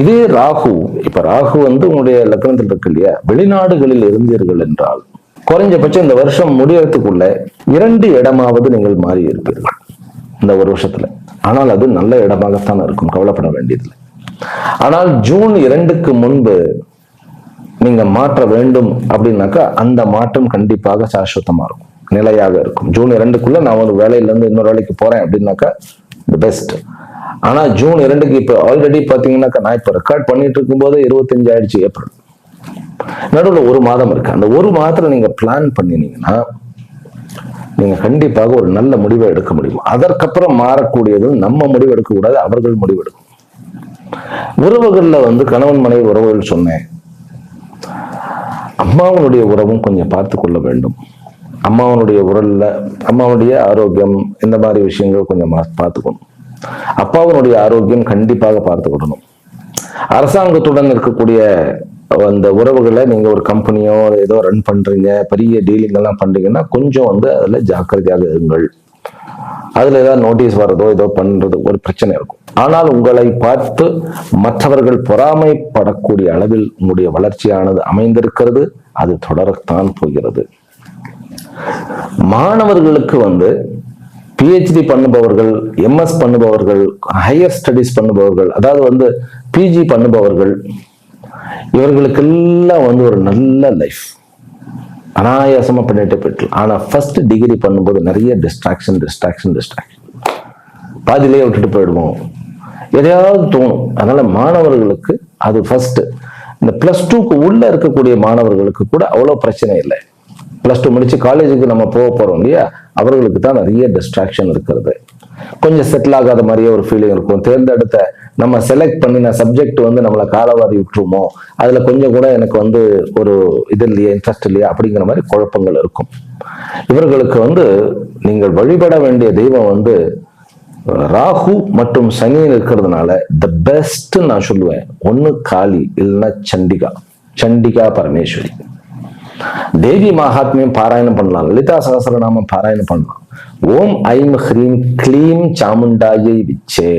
இதே ராகு, இப்ப ராகு உங்களுடைய லக்னத்தில் இருக்கு இல்லையா, வெளிநாடுகளில் இருந்தீர்கள் என்றால் குறைஞ்சபட்சம் இந்த வருஷம் முடியறதுக்குள்ள 2 இடமாவது நீங்கள் மாறி இருப்பீர்கள் இந்த ஒரு வருஷத்துல. ஆனால் அது நல்ல இடமாகத்தான் இருக்கும், கவலைப்பட வேண்டியதில்லை. ஆனால் ஜூன் 2க்கு முன்பு நீங்க மாற்ற வேண்டும் அப்படின்னாக்கா அந்த மாற்றம் கண்டிப்பாக சாஸ்வதமா இருக்கும், நிலையாக இருக்கும். ஜூன் 2க்குள்ள நான் ஒரு வேலையில இருந்து இன்னொரு வேலைக்கு போறேன் அப்படின்னாக்கா பெஸ்ட். ஆனா ஜூன் 2க்கு இப்ப ஆல்ரெடி பாத்தீங்கன்னாக்கா நான் இப்ப ரெக்கார்ட் பண்ணிட்டு இருக்கும் போது 25 ஆயிடுச்சு ஏப்ரல். நடுவில் 1 மாதம் இருக்கு. அந்த 1 மாதத்துல நீங்க பிளான் பண்ணினீங்கன்னா நீங்க கண்டிப்பாக ஒரு நல்ல முடிவை எடுக்க முடியும். அதற்கப்புறம் மாறக்கூடியது நம்ம முடிவு எடுக்க கூடாது, அவர்கள் முடிவு எடுக்கும். உறவுகள்ல கணவன் மனைவி உறவுகள் சொன்னேன், அம்மாவனுடைய உறவும் கொஞ்சம் பார்த்து கொள்ள வேண்டும். அம்மாவனுடைய உடல்ல அம்மாவுடைய ஆரோக்கியம் இந்த மாதிரி விஷயங்கள் கொஞ்சம் பார்த்துக்கணும். அப்பாவனுடைய ஆரோக்கியம் கண்டிப்பாக பார்த்துக்கணும். அரசாங்கத்துடன் இருக்கக்கூடிய அந்த உறவுகளை நீங்க ஒரு கம்பெனியோ ஏதோ ரன் பண்றீங்க, பெரிய டீலிங் எல்லாம் பண்றீங்கன்னா கொஞ்சம் அதுல ஜாக்கிரதையாக இருங்கள். அதுல ஏதாவது நோட்டீஸ் வர்றதோ ஏதோ பண்றது ஒரு பிரச்சனை இருக்கும். ஆனால் உங்களை பார்த்து மற்றவர்கள் பொறாமைப்படக்கூடிய அளவில் உங்களுடைய வளர்ச்சியானது அமைந்திருக்கிறது, அது தொடரத்தான் போகிறது. மாணவர்களுக்கு பிஹெச்டி பண்ணுபவர்கள், எம்எஸ் பண்ணுபவர்கள், ஹையர் ஸ்டடிஸ் பண்ணுபவர்கள், அதாவது பிஜி பண்ணுபவர்கள், இவர்களுக்கெல்லாம் ஒரு நல்ல லைஃப் அனாயாசமா பண்ணிட்டு போயிட்டு. ஆனா ஃபர்ஸ்ட் டிகிரி பண்ணும்போது நிறைய டிஸ்ட்ராக்ஷன், பாதியிலேயே விட்டுட்டு போயிடுவோம், எதையாவது தோணும். அதனால மாணவர்களுக்கு அது ஃபர்ஸ்ட். இந்த +2க்கு உள்ள இருக்கக்கூடிய மாணவர்களுக்கு கூட அவ்வளவு பிரச்சனை இல்லை. +2 முடிச்சு காலேஜுக்கு நம்ம போறோம் இல்லையா, அவர்களுக்கு தான் நிறைய டிஸ்ட்ராக்ஷன் இருக்கிறது. கொஞ்சம் செட்டில் ஆகாத மாதிரியே ஒரு ஃபீலிங் இருக்கும். தேர்ந்தெடுத்த நம்ம செலக்ட் பண்ணின சப்ஜெக்ட் நம்மளை காலவாரி விட்டுருமோ, அதுல கொஞ்சம் கூட எனக்கு ஒரு இது இல்லையா, இன்ட்ரெஸ்ட் இல்லையா அப்படிங்கிற மாதிரி குழப்பங்கள் இருக்கும். இவர்களுக்கு நீங்கள் வழிபட வேண்டிய தெய்வம் ராகு மற்றும் சனி இருக்கிறதுனால த பெஸ்ட் நான் சொல்லுவேன், ஒண்ணு காளி இல்லைன்னா சண்டிகா பரமேஸ்வரி. தேவி மகாத்மியம் பாராயணம் பண்ணலாம், லலிதா சகஸ்ரநாமம் பாராயணம் பண்ணலாம். ஓம் ஐம் ஹ்ரீம் க்ளீம் சாமுண்டாயை விச்சே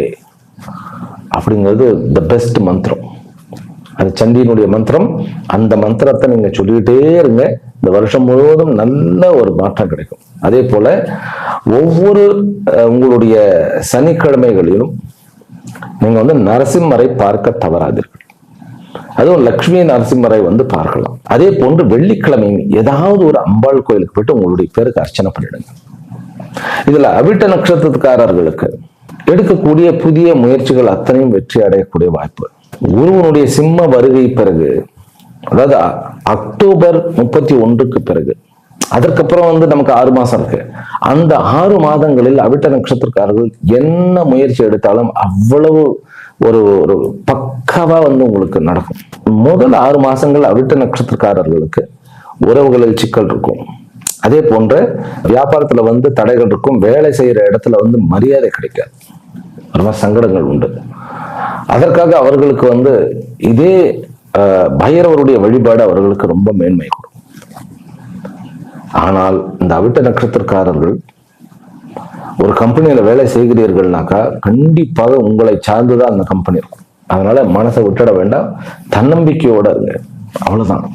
அப்படிங்கிறது த பெஸ்ட் மந்திரம். அது சண்டியினுடைய மந்திரம். அந்த மந்திரத்தை நீங்க சொல்லிக்கிட்டே இருங்க, இந்த வருஷம் முழுவதும் நல்ல ஒரு மாற்றம் கிடைக்கும். அதே போல ஒவ்வொரு உங்களுடைய சனிக்கிழமைகளிலும் நீங்க நரசிம்மரை பார்க்க தவறாதீர்கள். அதுவும் லக்ஷ்மி நரசிம்மரை பார்க்கலாம். அதே போன்று வெள்ளிக்கிழமை ஏதாவது ஒரு அம்பாள் கோயிலுக்கு போயிட்டு உங்களுடைய பேருக்கு அர்ச்சனை பண்ணிடுங்க. இதுல அவிட்ட நட்சத்திரக்காரர்களுக்கு எடுக்கக்கூடிய புதிய முயற்சிகள் அத்தனையும் வெற்றி அடையக்கூடிய வாய்ப்பு. குருவனுடைய சிம்ம வருகை பிறகு, அதாவது அக்டோபர் 31க்கு பிறகு, அதற்கப்புறம் நமக்கு 6 மாசம் இருக்கு. அந்த 6 மாதங்களில் அவிட்ட நட்சத்திரக்காரர்கள் என்ன முயற்சி எடுத்தாலும் அவ்வளவு ஒரு பக்காவா உங்களுக்கு நடக்கும். முதல் 6 மாசங்கள் அவிட்ட நட்சத்திரக்காரர்களுக்கு உறவுகளில் சிக்கல் இருக்கும். அதே போன்ற வியாபாரத்துல தடைகள் இருக்கும். வேலை செய்யற இடத்துல மரியாதை கிடைக்காது, ரொம்ப சங்கடங்கள் உண்டு. அதற்காக அவர்களுக்கு இதே பைரவருடைய வழிபாடு அவர்களுக்கு ரொம்ப மேன்மை கொடுக்கும். ஆனால் இந்த அவிட்ட நட்சத்திரக்காரர்கள் ஒரு கம்பெனியில வேலை செய்கிறீர்கள்னாக்கா கண்டிப்பாக உங்களை சார்ந்துதான் அந்த கம்பெனி இருக்கும். அதனால மனசை விட்டுட வேண்டாம், தன்னம்பிக்கையோட இருங்க, அவ்வளவுதான்.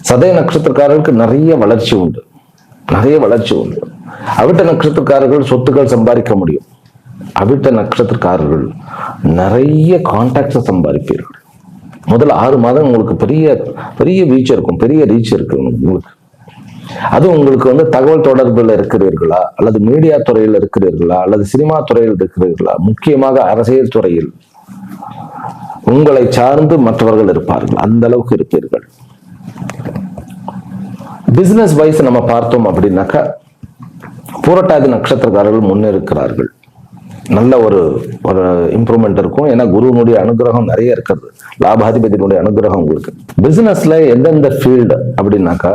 சதய நட்சத்திரக்காரர்களுக்கு நிறைய வளர்ச்சி உண்டு. அவிட்ட நட்சத்திரக்காரர்கள் சொத்துக்கள் சம்பாதிக்க முடியும். அவிட்ட நட்சத்திரக்காரர்கள் நிறைய கான்டாக்ட்ஸை சம்பாதிப்பீர்கள். முதல் 6 மாதம் உங்களுக்கு பெரிய பெரிய வீச்சு இருக்கும், பெரிய ரீச் இருக்கு உங்களுக்கு. அது உங்களுக்கு தகவல் தொடர்பில் இருக்கிறீர்களா, அல்லது மீடியா துறையில் இருக்கிறீர்களா, அல்லது சினிமா துறையில் இருக்கிறீர்களா, முக்கியமாக அரசியல் துறையில் உங்களை சார்ந்து மற்றவர்கள் இருப்பார்கள், அந்த அளவுக்கு இருப்பீர்கள். பிசினஸ் வைஸ் நம்ம பார்த்தோம் அப்படின்னாக்கா பூரட்டாதி நட்சத்திரக்காரர்கள் முன்னேறுகிறார்கள். நல்ல ஒரு இம்ப்ரூவ்மெண்ட் இருக்கும். ஏன்னா குருவனுடைய அனுகிரகம் நிறைய இருக்கிறது, லாபாதிபதியினுடைய அனுகிரகம் உங்களுக்கு. பிசினஸ்ல எந்தெந்த ஃபீல்டு அப்படின்னாக்கா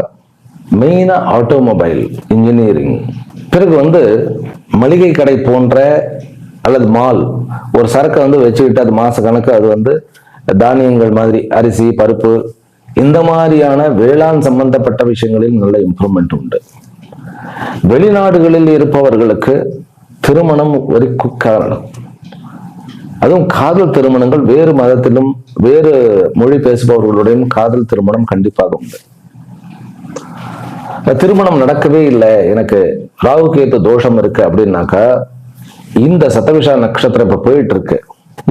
மெயினா ஆட்டோமொபைல், இன்ஜினியரிங், பிறகு மளிகை கடை போன்ற அல்லது மால், ஒரு சரக்கை வச்சுக்கிட்டு அது மாச கணக்கு அது தானியங்கள் மாதிரி அரிசி பருப்பு இந்த மாதிரியான வேளாண் சம்பந்தப்பட்ட விஷயங்களில் நல்ல இம்ப்ரூவ்மெண்ட் உண்டு. வெளிநாடுகளில் இருப்பவர்களுக்கு திருமணம் ஒரு குக்காக நடக்கும். அதுவும் காதல் திருமணங்கள் வேறு மதத்திலும் வேறு மொழி பேசுபவர்களுடையும் காதல் திருமணம் கண்டிப்பாக உண்டு. திருமணம் நடக்கவே இல்லை, எனக்கு ராகு கேத்து தோஷம் இருக்கு அப்படின்னாக்கா, இந்த சதவிஷா நட்சத்திரம் இப்ப போயிட்டு இருக்கு.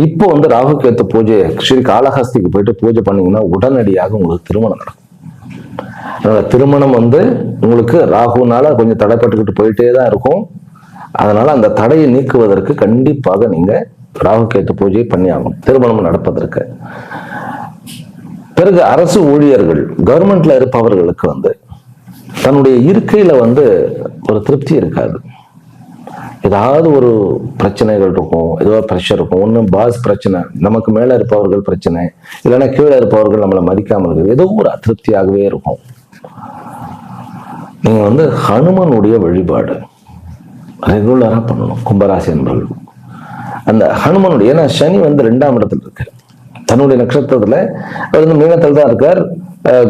இப்போ ராகு கேத்து பூஜை ஸ்ரீ காளஹஸ்திக்கு போயிட்டு பூஜை பண்ணீங்கன்னா உடனடியாக உங்களுக்கு திருமணம் நடக்கும். அதனால திருமணம் உங்களுக்கு ராகுனால கொஞ்சம் தடைப்பட்டுக்கிட்டு போயிட்டே தான் இருக்கும். அதனால அந்த தடையை நீக்குவதற்கு கண்டிப்பாக நீங்க ராகு கேத்து பூஜையை பண்ணி ஆகணும் திருமணம் நடப்பதற்கு. பிறகு அரசு ஊழியர்கள் கவர்மெண்ட்ல இருப்பவர்களுக்கு தன்னுடைய இருக்கையில ஒரு திருப்தி இருக்காது. ஏதாவது ஒரு பிரச்சனைகள் இருக்கும், ஏதோ பிரஷர் இருக்கும். ஒண்ணு பாஸ் பிரச்சனை, நமக்கு மேல இருப்பவர்கள் பிரச்சனை, இல்லைன்னா கீழே இருப்பவர்கள் நம்மளை மதிக்காமல் இருக்குது, ஏதோ ஒரு அதிருப்தியாகவே இருக்கும். நீங்க ஹனுமனுடைய வழிபாடு ரெகுலரா பண்ணணும் கும்பராசி என்பவர்கள். அந்த ஹனுமனுடைய, ஏன்னா சனி 2ஆம் இடத்துல இருக்கு, தன்னுடைய நட்சத்திரத்துல அவர் மீனத்தில் தான் இருக்கார்.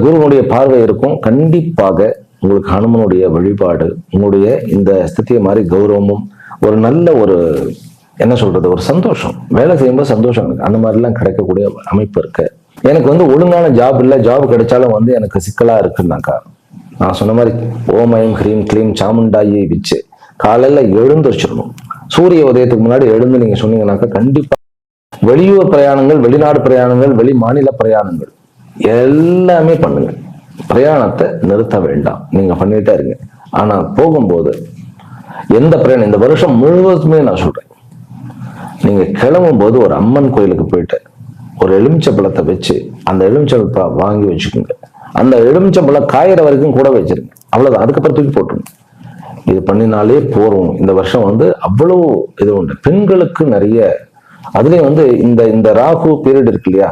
குருவனுடைய பார்வை இருக்கும். கண்டிப்பாக உங்களுக்கு ஹனுமனுடைய வழிபாடு உங்களுடைய இந்த ஸ்திதியை மாதிரி கௌரவமும் ஒரு நல்ல ஒரு என்ன சொல்றது ஒரு சந்தோஷம், வேலை செய்யும்போது சந்தோஷம் இருக்கு, அந்த மாதிரிலாம் கிடைக்கக்கூடிய அமைப்பு இருக்கு. எனக்கு ஒழுங்கான ஜாப் இல்லை, ஜாப் கிடைச்சாலும் எனக்கு சிக்கலா இருக்குன்னாக்கா, நான் சொன்ன மாதிரி ஓமயம் ஹ்ரீம் க்ளீம் சாமுண்டாயை வச்சு காலையில எழுந்திரிச்சிடணும். சூரிய உதயத்துக்கு முன்னாடி எழுந்து நீங்க சொன்னீங்கன்னாக்கா கண்டிப்பா வெளியூர் பிரயாணங்கள், வெளிநாடு பிரயாணங்கள், வெளி மாநில பிரயாணங்கள் எல்லாமே பண்ணுங்க. பிரயாணத்தை நிறுத்த வேண்டாம், நீங்க பண்ணிட்டே இருங்க. ஆனா போகும்போது எந்த பிரயாணம் இந்த வருஷம் முழுவதுமே நான் சொல்றேன், நீங்க கிளம்பும் போது ஒரு அம்மன் கோயிலுக்கு போயிட்டு ஒரு எலுமிச்சம்பழத்தை வச்சு அந்த எலுமிச்சம்பழத்தை வாங்கி வச்சுக்கோங்க. அந்த எலுமிச்சம்பழம் காயிற வரைக்கும் கூட வச்சிருங்க, அவ்வளவுதான். அதுக்கப்புறம் தூக்கி போட்டுருங்க. இது பண்ணினாலே போறோம். இந்த வருஷம் அவ்வளவு இது உண்டு. பெண்களுக்கு நிறைய அதுலயும் இந்த ராகு பீரியட் இருக்கு இல்லையா,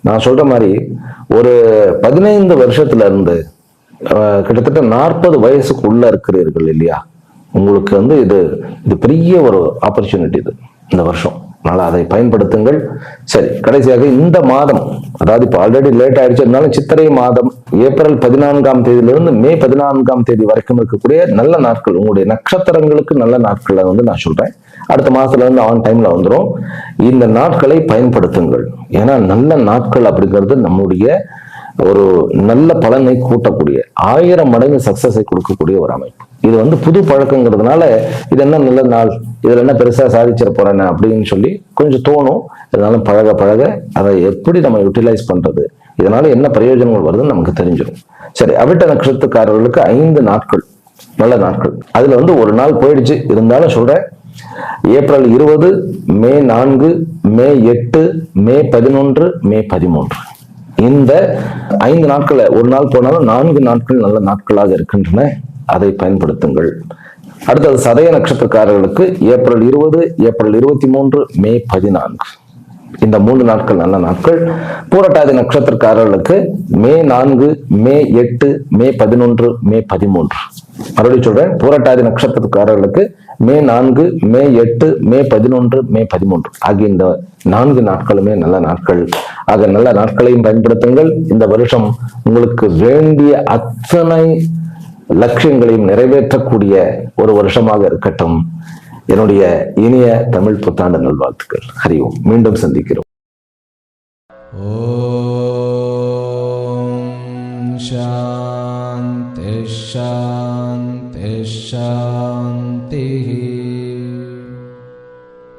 நான் சொல்ற மாதிரி ஒரு 15 வருஷத்துல இருந்து கிட்டத்தட்ட 40 வயசுக்கு உள்ள இருக்கிறீர்கள் இல்லையா, உங்களுக்கு இது பெரிய ஒரு ஆப்பர்ச்சுனிட்டி இது இந்த வருஷம். அதனால அதை பயன்படுத்துங்கள். சரி, கடைசியாக இந்த மாதம், அதாவது இப்போ ஆல்ரெடி லேட் ஆயிடுச்சு, இருந்தாலும் சித்திரை மாதம் ஏப்ரல் 14ஆம் தேதியிலிருந்து மே 14ஆம் தேதி வரைக்கும் இருக்கக்கூடிய நல்ல நாட்கள், உங்களுடைய நட்சத்திரங்களுக்கு நல்ல நாட்களை நான் சொல்றேன். அடுத்த மாசத்துல இருந்து ஆன் டைம்ல வந்துடும். இந்த நாட்களை பயன்படுத்துங்கள். ஏன்னா நல்ல நாட்கள் அப்படிங்கிறது நம்முடைய ஒரு நல்ல பலனை கூட்டக்கூடிய 1000 மடங்கு சக்சஸை கொடுக்கக்கூடிய ஒரு அமைப்பு. இது புது பழக்கங்கிறதுனால இது என்ன நல்ல நாள், இதுல என்ன பெருசா சாதிச்சிட போறேன்னு அப்படின்னு சொல்லி கொஞ்சம் தோணும். இதனால பழக பழக அதை எப்படி நம்ம யூட்டிலைஸ் பண்றது, இதனால என்ன பிரயோஜனங்கள் வருதுன்னு நமக்கு தெரிஞ்சிடும். சரி, அவிட்ட நட்சத்திரக்காரர்களுக்கு 5 நாட்கள் நல்ல நாட்கள். அதுல ஒரு நாள் போயிடுச்சு, இருந்தாலும் சொல்றேன், ஏப்ரல் 20, மே 4, மே 8, மே 11, மே 13 இந்த 5 நாட்களை ஒரு நாள் போனாலும் 4 நாட்கள் நல்ல நாட்களாக இருக்கின்றன. அதை பயன்படுத்துங்கள். அடுத்தது சதய நட்சத்திரக்காரர்களுக்கு ஏப்ரல் 20, ஏப்ரல் 23, மே 14 இந்த 3 நாட்கள் நல்ல நாட்கள். பூரட்டாதி நட்சத்திரக்காரர்களுக்கு மே 4, மே 8, மே 11, மே 13 மறுபடியும் சொல்றேன், பூரட்டாதி நட்சத்திரக்காரர்களுக்கு மே 4, மே 8, மே 11, மே 13 ஆகிய இந்த 4 நாட்களுமே நல்ல நாட்கள். ஆக நல்ல நாட்களையும் பயன்படுத்துங்கள். இந்த வருஷம் உங்களுக்கு வேண்டிய அத்தனை லட்சியங்களையும் நிறைவேற்றக்கூடிய ஒரு வருஷமாக இருக்கட்டும். என்னுடைய இனிய தமிழ் புத்தாண்டு நல்வாழ்த்துக்கள். ஹரி ஓம். மீண்டும் சந்திக்கிறோம். ஓம் சாந்தி சாந்தி சாந்தி.